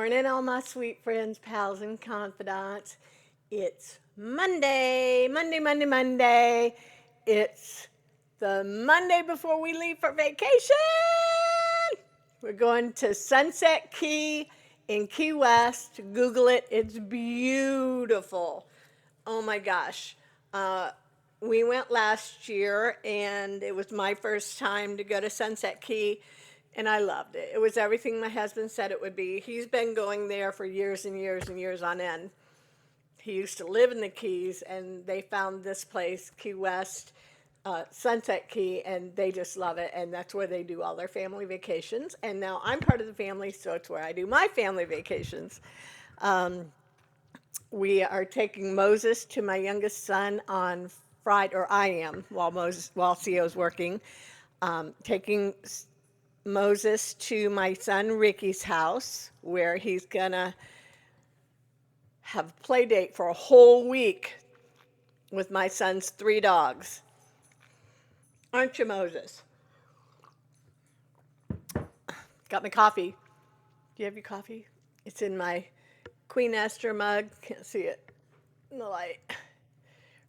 morning, all my sweet friends, pals, and confidants. It's Monday, Monday, Monday, Monday. It's the Monday before we leave for vacation. We're going to Sunset Key in Key West. Google it, it's beautiful. Oh my gosh. Uh, we went last year, and it was my first time to go to Sunset Key, and I loved it. It was everything my husband said it would be. He's been going there for years and years and years on end. He used to live in the Keys, and they found this place, Key West, Sunset Key, and they just love it, and that's where they do all their family vacations. And now I'm part of the family, so it's where I do my family vacations. We are taking Moses to my youngest son on Friday, or I am, while Theo's working. Taking Moses to my son Ricky's house, where he's gonna have a play date for a whole week with my son's 3 dogs. Aren't you, Moses? Got my coffee. Do you have your coffee? It's in my Queen Esther mug. Can't see it in the light.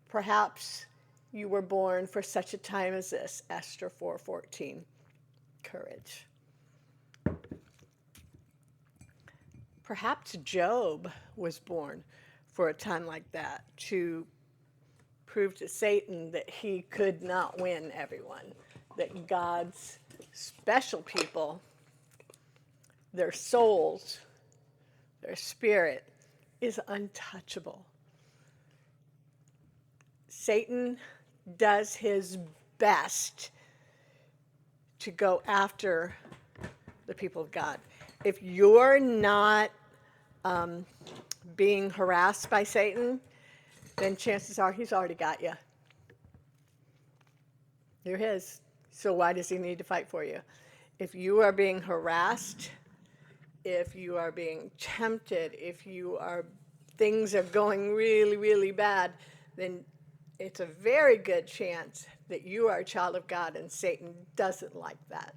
Perhaps you were born for such a time as this. Esther 4:14. Courage. Perhaps Job was born for a time like that, to prove to Satan that he could not win everyone, that God's special people, their souls, their spirit is untouchable. Satan does his best to go after the people of God. If you're not being harassed by Satan, then chances are he's already got you. You're his. So why does he need to fight for you? If you are being harassed, if you are being tempted, if things are going really, really bad, then it's a very good chance that you are a child of God, and Satan doesn't like that.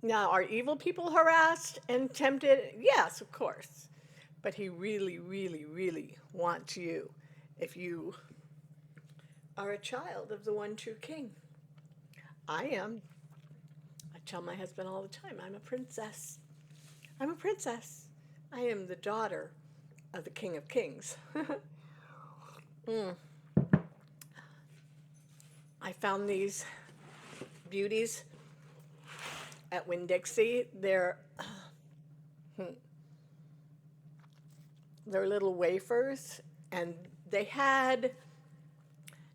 Now, are evil people harassed and tempted? Yes, of course. But he really, really, really wants you if you are a child of the one true King. I am. I tell my husband all the time, I'm a princess. I'm a princess. I am the daughter of the King of Kings. I found these beauties at Winn-Dixie. They're little wafers, and they had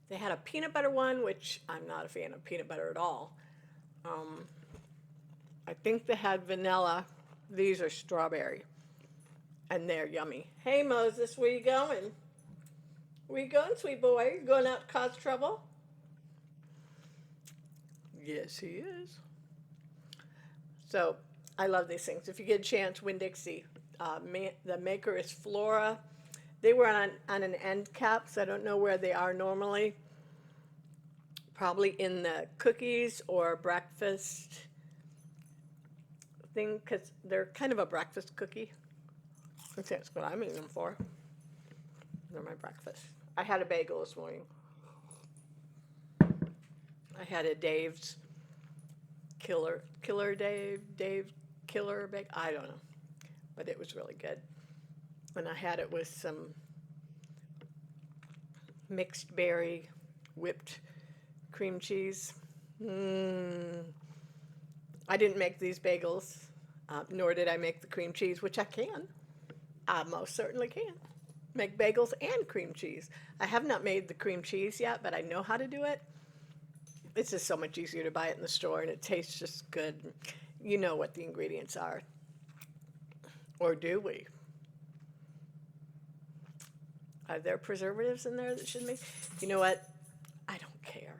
a peanut butter one, which I'm not a fan of peanut butter at all. I think they had vanilla. These are strawberry, and they're yummy. Hey, Moses, where you going? Where you going, sweet boy? You going out to cause trouble? Yes, he is. So I love these things. If you get a chance, Winn-Dixie. The maker is Flora. They were on an end cap, so I don't know where they are normally. Probably in the cookies or breakfast thing, because they're kind of a breakfast cookie. That's what I'm eating them for. They're my breakfast. I had a bagel this morning. I had a Dave's Killer Dave Killer bagel. I don't know, but it was really good. And I had it with some mixed berry whipped cream cheese. I didn't make these bagels, nor did I make the cream cheese, which I can. I most certainly can make bagels and cream cheese. I have not made the cream cheese yet, but I know how to do it. It's just so much easier to buy it in the store, and it tastes just good. You know what the ingredients are. Or do we? Are there preservatives in there that shouldn't be? You know what? I don't care.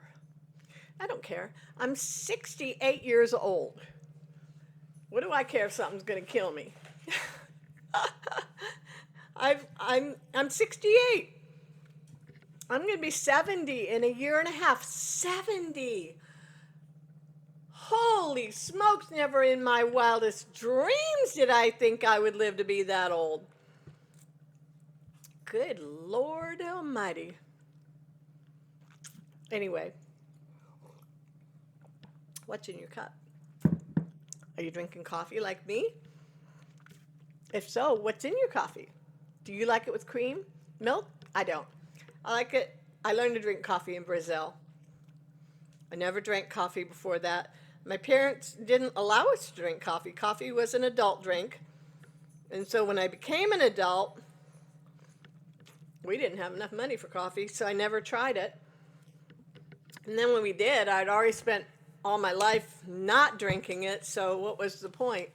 I don't care. I'm 68 years old. What do I care if something's going to kill me? I'm 68. I'm going to be 70 in a year and a half. 70. Holy smokes, never in my wildest dreams did I think I would live to be that old. Good Lord Almighty. Anyway, what's in your cup? Are you drinking coffee like me? If so, what's in your coffee? Do you like it with cream? Milk? I don't. I like it. I learned to drink coffee in Brazil. I never drank coffee before that. My parents didn't allow us to drink coffee. Coffee was an adult drink. And so when I became an adult, we didn't have enough money for coffee, so I never tried it. And then when we did, I'd already spent all my life not drinking it, so what was the point?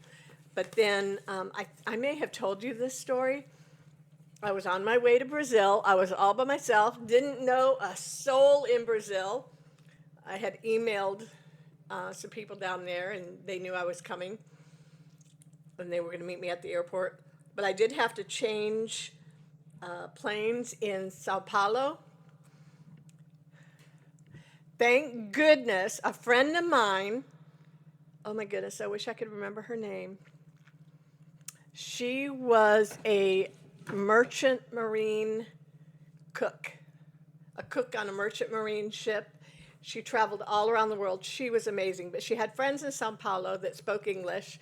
But then I may have told you this story. I was on my way to Brazil. I was all by myself, didn't know a soul in Brazil. I had emailed some people down there, and they knew I was coming, and they were going to meet me at the airport. But I did have to change planes in Sao Paulo. Thank goodness, a friend of mine, oh my goodness, I wish I could remember her name. She was a merchant marine cook, a cook on a merchant marine ship. She traveled all around the world. She was amazing, but she had friends in Sao Paulo that spoke English.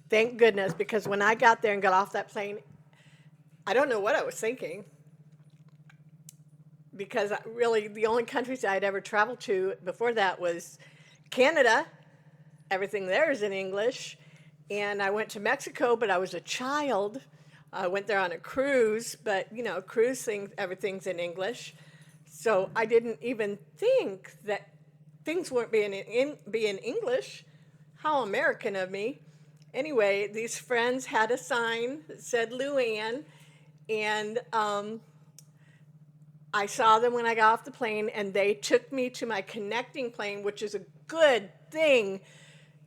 Thank goodness, because when I got there and got off that plane, I don't know what I was thinking, because really the only countries I'd ever traveled to before that was Canada. Everything there is in English. And I went to Mexico, but I was a child. I went there on a cruise, but you know, cruise things, everything's in English. So I didn't even think that things weren't being English. How American of me. Anyway, these friends had a sign that said Luann, and I saw them when I got off the plane, and they took me to my connecting plane, which is a good thing,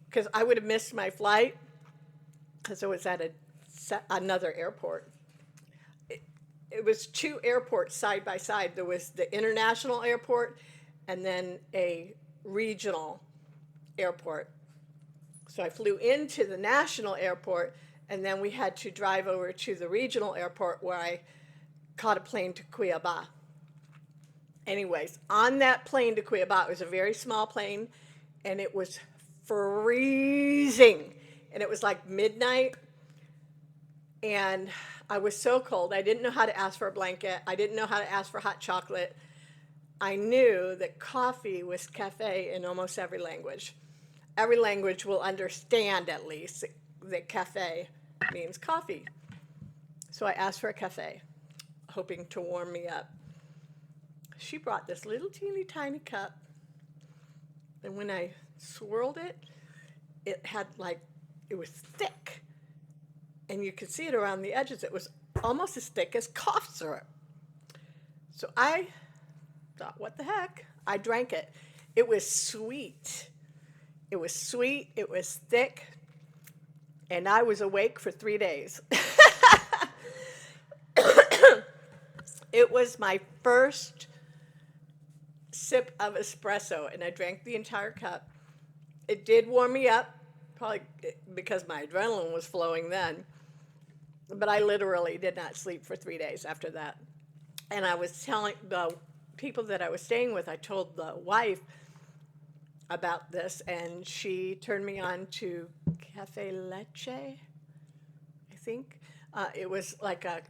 because I would have missed my flight, because it was at another airport. It was two airports side by side. There was the international airport and then a regional airport. So I flew into the national airport, and then we had to drive over to the regional airport where I caught a plane to Cuiabá. Anyways, on that plane to Cuiabá, it was a very small plane, and it was freezing. And it was like midnight, and I was so cold. I didn't know how to ask for a blanket. I didn't know how to ask for hot chocolate. I knew that coffee was cafe in almost every language. Every language will understand, at least, that cafe means coffee. So I asked for a cafe, hoping to warm me up. She brought this little teeny tiny cup, and when I swirled it, it had it was thick, and you could see it around the edges. It was almost as thick as cough syrup. So I thought, what the heck? I drank it. It was sweet. It was sweet, it was thick, and I was awake for 3 days. It was my first sip of espresso, and I drank the entire cup. It did warm me up, probably because my adrenaline was flowing then. But I literally did not sleep for 3 days after that. And I was telling the people that I was staying with, I told the wife about this, and she turned me on to cafe leche, I think. It was like a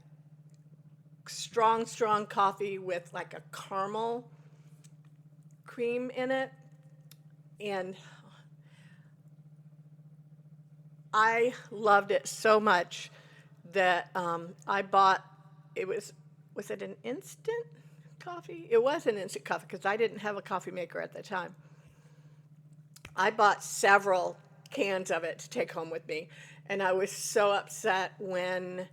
strong coffee with like a caramel cream in it. And I loved it so much that I bought, was it an instant coffee? It was an instant coffee, because I didn't have a coffee maker at the time. I bought several cans of it to take home with me, and I was so upset when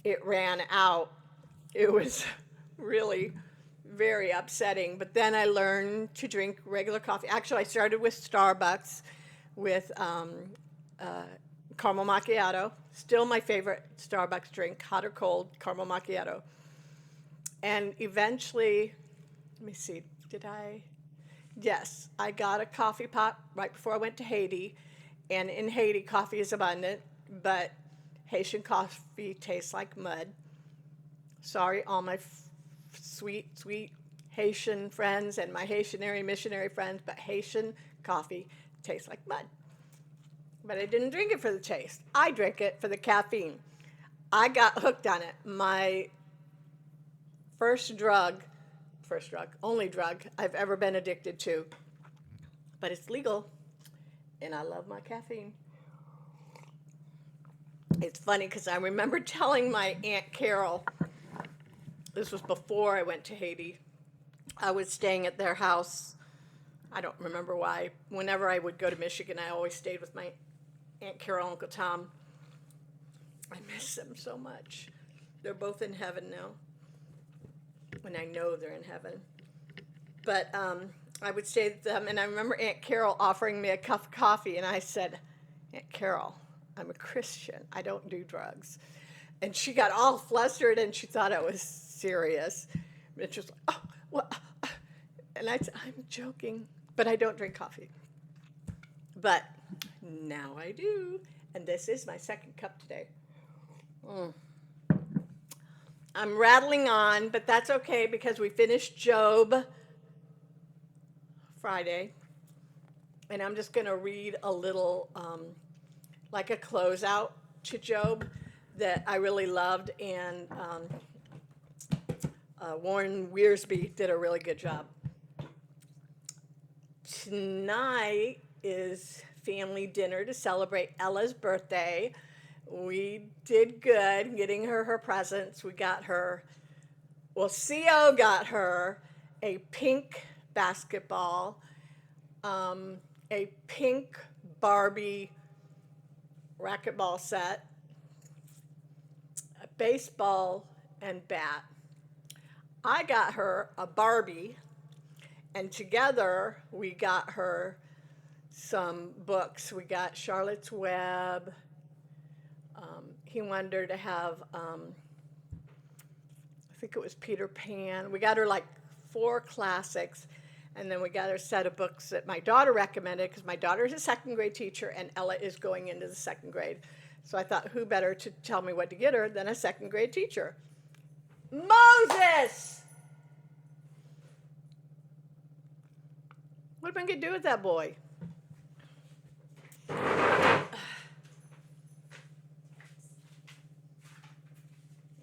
it ran out. It was really very upsetting, but then I learned to drink regular coffee. Actually, I started with Starbucks with caramel macchiato, still my favorite Starbucks drink, hot or cold, caramel macchiato. And eventually, let me see, Yes, I got a coffee pot right before I went to Haiti, and in Haiti, coffee is abundant, but Haitian coffee tastes like mud. Sorry, all my sweet, sweet Haitian friends and my Haitianary missionary friends, but Haitian coffee tastes like mud. But I didn't drink it for the taste. I drank it for the caffeine. I got hooked on it. My first drug, only drug I've ever been addicted to, but it's legal, and I love my caffeine. It's funny because I remember telling my Aunt Carol, this was before I went to Haiti. I was staying at their house. I don't remember why. Whenever I would go to Michigan, I always stayed with my Aunt Carol and Uncle Tom. I miss them so much. They're both in heaven now, and I know they're in heaven. But I would stay with them, and I remember Aunt Carol offering me a cup of coffee, and I said, Aunt Carol, I'm a Christian. I don't do drugs. And she got all flustered, and she thought I was serious. And she was like, oh, well, and I said, I'm joking, but I don't drink coffee. But now I do, and this is my second cup today. I'm rattling on, but that's okay because we finished Job Friday, and I'm just going to read a little, like a closeout to Job that I really loved, and Warren Wiersbe did a really good job. Tonight is family dinner to celebrate Ella's birthday. We did good getting her presents. We got her, well, CO got her a pink basketball, a pink Barbie racquetball set, a baseball and bat. I got her a Barbie, and together we got her some books. We got Charlotte's Web. He wanted her to have, I think it was Peter Pan. We got her like 4 classics, and then we got her a set of books that my daughter recommended because my daughter is a second grade teacher and Ella is going into the second grade. So I thought, who better to tell me what to get her than a second grade teacher? Moses! What am I going to do with that boy?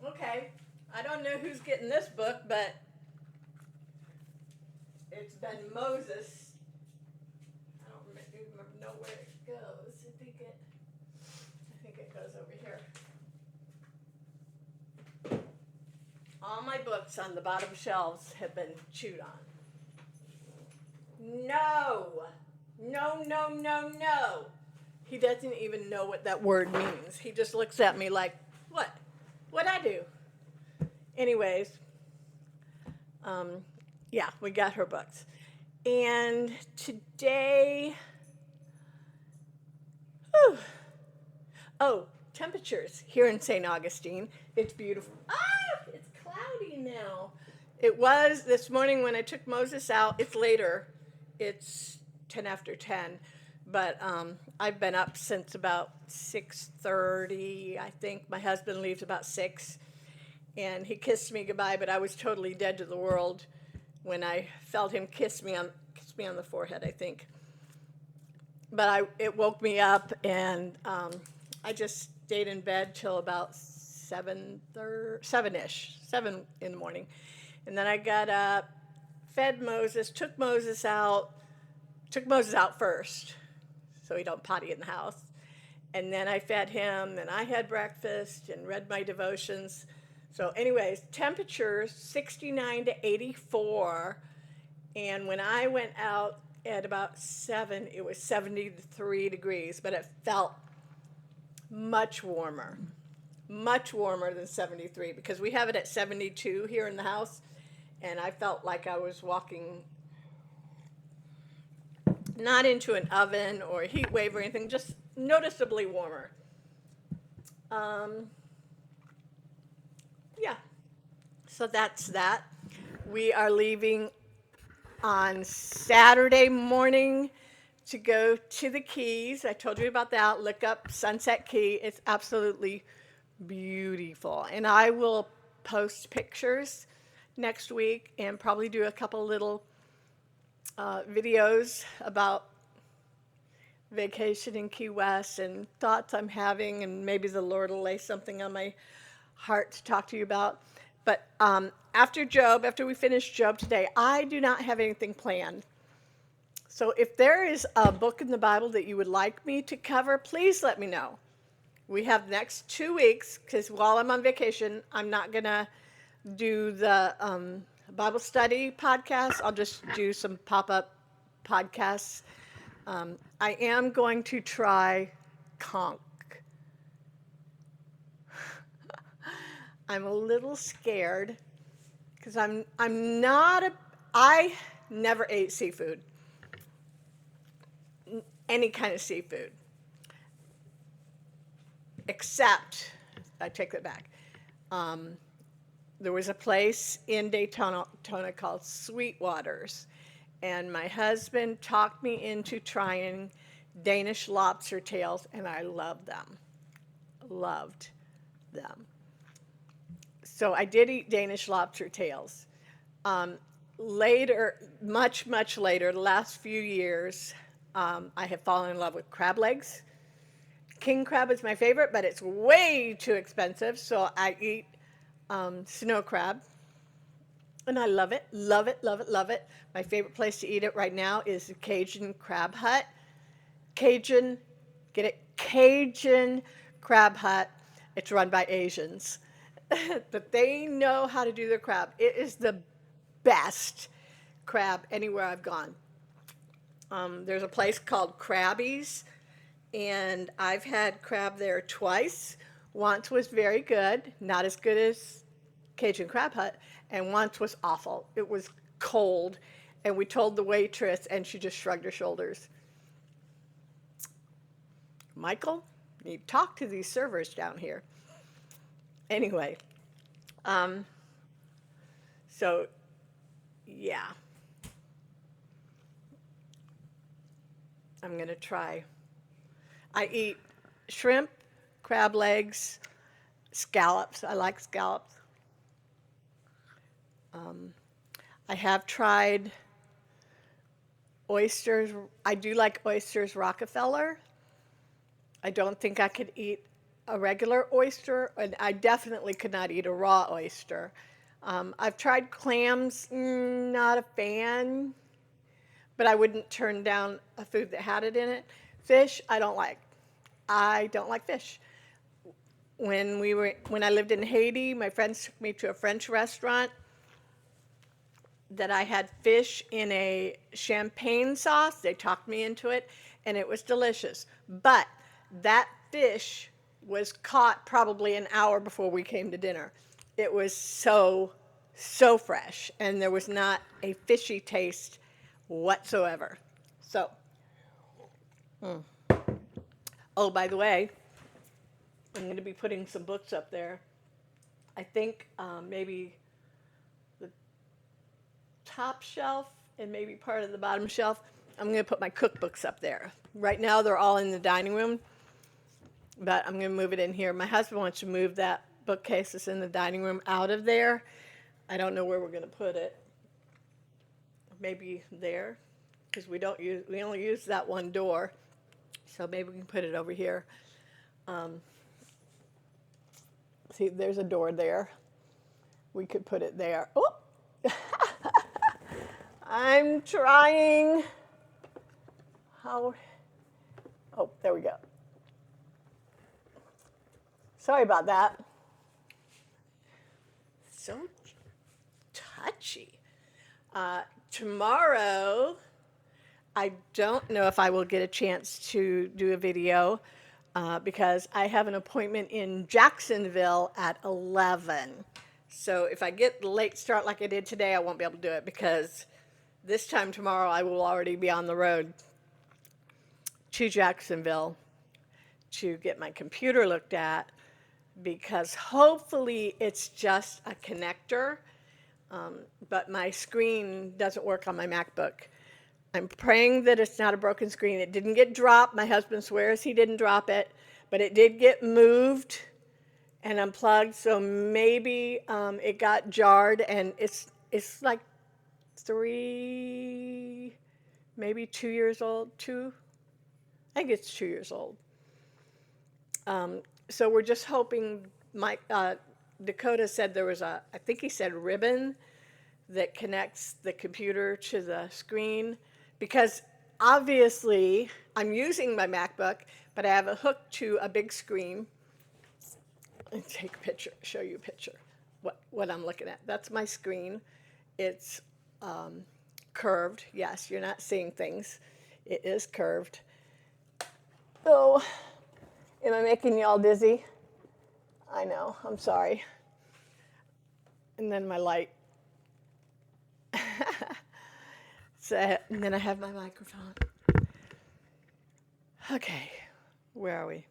Okay, I don't know who's getting this book, but it's been Moses. I don't remember know where it goes. I think it goes over here. All my books on the bottom shelves have been chewed on. No, no, no, no, no. He doesn't even know what that word means. He just looks at me like, what? What'd I do? Anyways, yeah, we got her books. And today, temperatures here in St. Augustine. It's beautiful. Ah, it's cloudy now. It was this morning when I took Moses out. It's later. It's 10 after 10. But I've been up since about 6:30. I think my husband leaves about 6. And he kissed me goodbye, but I was totally dead to the world when I felt him kiss me on the forehead, I think. But it woke me up, and I just stayed in bed till about 7-ish, 7 in the morning. And then I got up, fed Moses, took Moses out first, so he don't potty in the house. And then I fed him, and I had breakfast and read my devotions. So anyways, temperatures 69 to 84. And when I went out at about 7, it was 73 degrees, but it felt much warmer than 73 because we have it at 72 here in the house. And I felt like I was walking not into an oven or a heat wave or anything, just noticeably warmer. Yeah, so that's that. We are leaving on Saturday morning to go to the Keys. I told you about that. Look up Sunset Key. It's absolutely beautiful. And I will post pictures next week and probably do a couple little videos about vacation in Key West and thoughts I'm having, and maybe the Lord will lay something on my heart to talk to you about. But after we finish Job today, I do not have anything planned. So if there is a book in the Bible that you would like me to cover, please let me know. We have the next 2 weeks, because while I'm on vacation, I'm not going to do the Bible study podcast. I'll just do some pop-up podcasts. I am going to try conch. I'm a little scared because I never ate seafood, any kind of seafood, except, I take that back. There was a place in Daytona called Sweetwater's, and my husband talked me into trying Danish lobster tails, and I loved them. Loved them. So I did eat Danish lobster tails. Later, much later, the last few years, I have fallen in love with crab legs. King crab is my favorite, but it's way too expensive, so I eat snow crab. And I love it, love it, love it, love it. My favorite place to eat it right now is the Cajun Crab Hut. Cajun, get it? Cajun Crab Hut. It's run by Asians. But they know how to do their crab. It is the best crab anywhere I've gone. There's a place called Krabby's, and I've had crab there twice. Once was very good, not as good as Cajun Crab Hut, and once was awful. It was cold, and we told the waitress, and she just shrugged her shoulders. Michael, you talk to these servers down here. Anyway, so yeah, I'm gonna try. I eat shrimp, crab legs, scallops. I like scallops. I have tried oysters. I do like oysters Rockefeller. I don't think I could eat a regular oyster, and I definitely could not eat a raw oyster. I've tried clams, not a fan, but I wouldn't turn down a food that had it in it. Fish, I don't like. I don't like fish. When I lived in Haiti, my friends took me to a French restaurant that I had fish in a champagne sauce. They talked me into it, and it was delicious. But that fish was caught probably an hour before we came to dinner. It was so fresh, and there was not a fishy taste whatsoever. So, oh, by the way, I'm going to be putting some books up there. I think maybe the top shelf and maybe part of the bottom shelf, I'm going to put my cookbooks up there. Right now, they're all in the dining room, but I'm going to move it in here. My husband wants to move that bookcase that's in the dining room out of there. I don't know where we're going to put it. Maybe there, because we only use that one door, so maybe we can put it over here. See, there's a door there. We could put it there. Oh, I'm trying. Oh, there we go. Sorry about that. So touchy. Tomorrow, I don't know if I will get a chance to do a video because I have an appointment in Jacksonville at 11. So if I get the late start like I did today, I won't be able to do it because this time tomorrow I will already be on the road to Jacksonville to get my computer looked at, because hopefully it's just a connector. but my screen doesn't work on my MacBook. I'm praying that it's not a broken screen. It didn't get dropped. My husband swears he didn't drop it, but it did get moved and unplugged, so maybe it got jarred, and it's like 3, maybe 2 years old. I think it's 2 years old. So we're just hoping. Dakota said there was I think he said ribbon that connects the computer to the screen, because obviously I'm using my MacBook, but I have a hook to a big screen. And take a picture, show you a picture, what I'm looking at. That's my screen. It's curved. Yes, you're not seeing things. It is curved. Oh, am I making you all dizzy? I know, I'm sorry. And then my light. And then I have my microphone. Okay, where are we?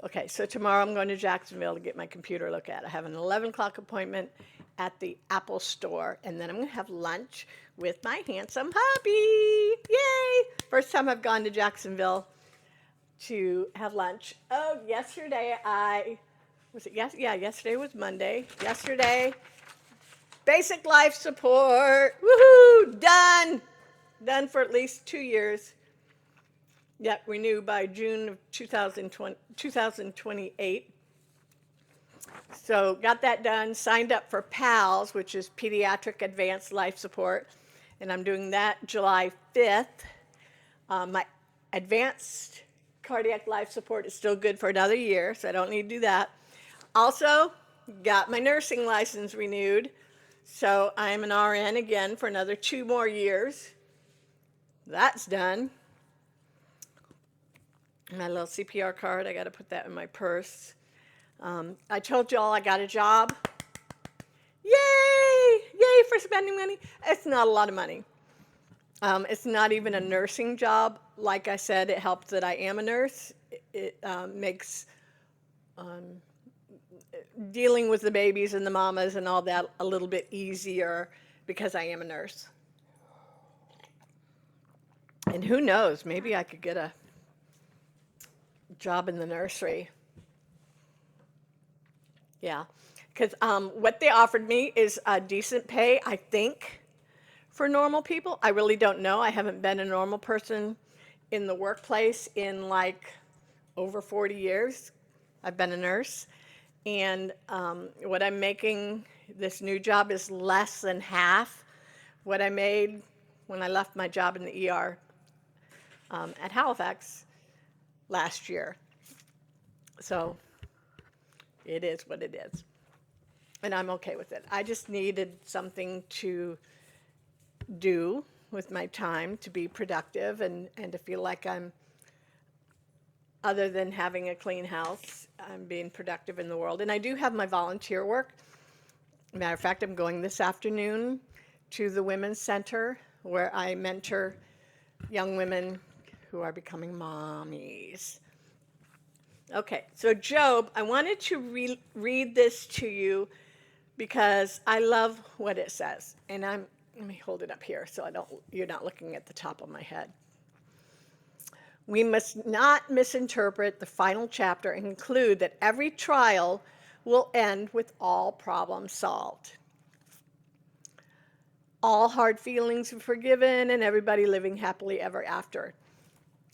Okay, so tomorrow I'm going to Jacksonville to get my computer looked at. I have an 11 o'clock appointment at the Apple store, and then I'm going to have lunch with my handsome puppy. Yay! First time I've gone to Jacksonville to have lunch. Oh, yesterday yesterday was Monday. Yesterday, basic life support. Woohoo! Done! Done for at least 2 years. Yep, renew by June of 2028. So got that done, signed up for PALS, which is Pediatric Advanced Life Support, and I'm doing that July 5th. My advanced cardiac life support is still good for another year, so I don't need to do that. Also, got my nursing license renewed, so I'm an RN again for another 2 more years. That's done. My little CPR card, I got to put that in my purse. I told y'all I got a job. Yay! Yay for spending money. It's not a lot of money. It's not even a nursing job. Like I said, it helps that I am a nurse. It makes dealing with the babies and the mamas and all that a little bit easier because I am a nurse. And who knows, maybe I could get a job in the nursery. Yeah, because what they offered me is a decent pay, I think, for normal people. I really don't know. I haven't been a normal person in the workplace in like over 40 years. I've been a nurse. And what I'm making this new job is less than half what I made when I left my job in the ER at Halifax last year. So it is what it is. And I'm okay with it. I just needed something to do with my time to be productive and to feel like I'm, other than having a clean house, I'm being productive in the world. And I do have my volunteer work. Matter of fact, I'm going this afternoon to the Women's Center where I mentor young women who are becoming mommies. Okay, so Job, I wanted to read this to you because I love what it says. And let me hold it up here so you're not looking at the top of my head. We must not misinterpret the final chapter and conclude that every trial will end with all problems solved. All hard feelings are forgiven and everybody living happily ever after.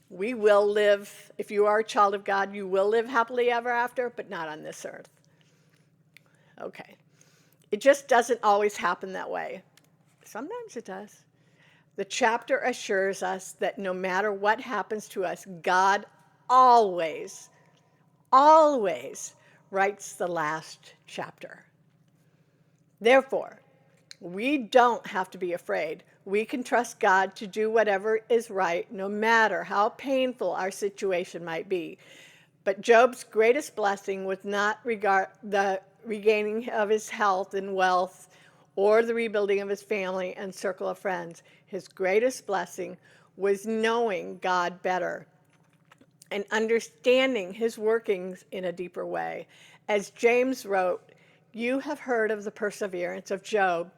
We will live, if you are a child of God, you will live happily ever after, but not on this earth. Okay. It just doesn't always happen that way. Sometimes it does. The chapter assures us that no matter what happens to us, God always, always writes the last chapter. Therefore, we don't have to be afraid. We can trust God to do whatever is right, no matter how painful our situation might be. But Job's greatest blessing was not the regaining of his health and wealth or the rebuilding of his family and circle of friends. His greatest blessing was knowing God better and understanding his workings in a deeper way. As James wrote, You have heard of the perseverance of Job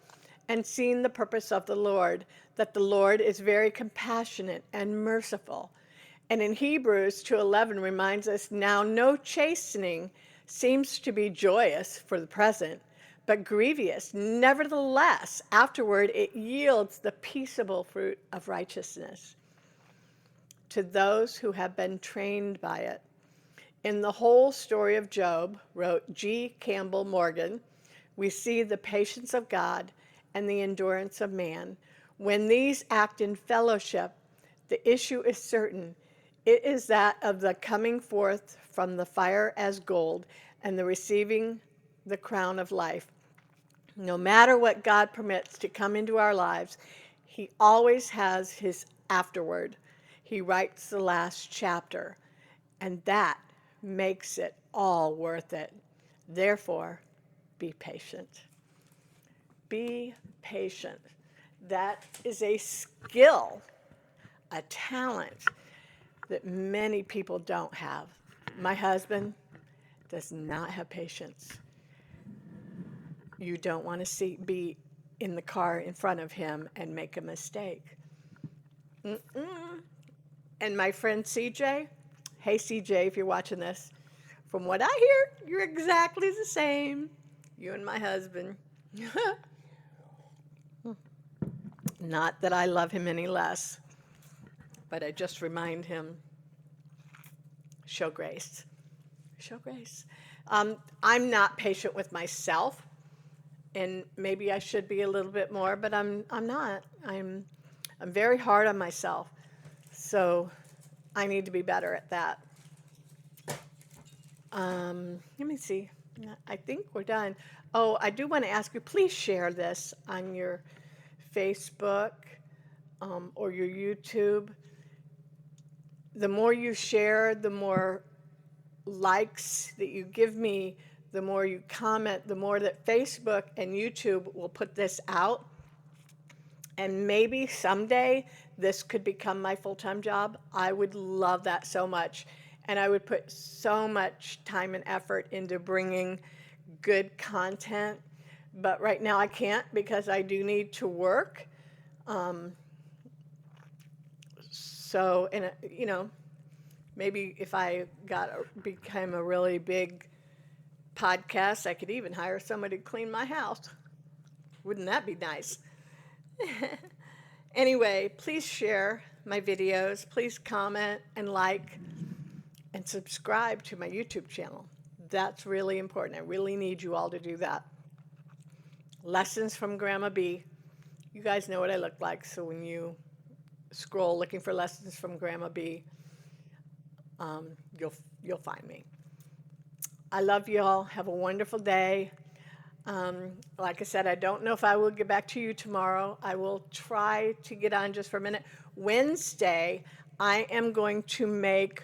and seen the purpose of the Lord, that the Lord is very compassionate and merciful. And in Hebrews 2:11 reminds us, now no chastening seems to be joyous for the present, but grievous. Nevertheless, afterward it yields the peaceable fruit of righteousness to those who have been trained by it. In the whole story of Job, wrote G. Campbell Morgan, we see the patience of God and the endurance of man. When these act in fellowship, the issue is certain. It is that of the coming forth from the fire as gold and the receiving the crown of life. No matter what God permits to come into our lives, He always has His afterward. He writes the last chapter, and that makes it all worth it. Therefore, be patient. Be patient. That is a skill, a talent that many people don't have. My husband does not have patience. You don't want to be in the car in front of him and make a mistake. Mm-mm. And my friend CJ, hey CJ, if you're watching this, from what I hear, you're exactly the same. You and my husband. Not that I love him any less, but I just remind him, show grace. Show grace. I'm not patient with myself, and maybe I should be a little bit more, but I'm not. I'm very hard on myself, so I need to be better at that. Let me see. I think we're done. Oh, I do want to ask you, please share this on your Facebook or your YouTube. The more you share, the more likes that you give me, the more you comment, the more that Facebook and YouTube will put this out. And maybe someday this could become my full-time job. I would love that so much. And I would put so much time and effort into bringing good content. But right now I can't because I do need to work. So, and maybe if I became a really big podcast, I could even hire somebody to clean my house. Wouldn't that be nice? Anyway, please share my videos. Please comment and like and subscribe to my YouTube channel. That's really important. I really need you all to do that. Lessons from Grandma B. You guys know what I look like, so when you scroll looking for Lessons from Grandma B, you'll find me. I love you all. Have a wonderful day. Like I said, I don't know if I will get back to you tomorrow. I will try to get on just for a minute. Wednesday, I am going to make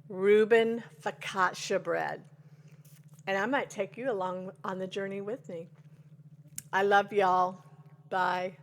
Reuben focaccia bread. And I might take you along on the journey with me. I love y'all. Bye.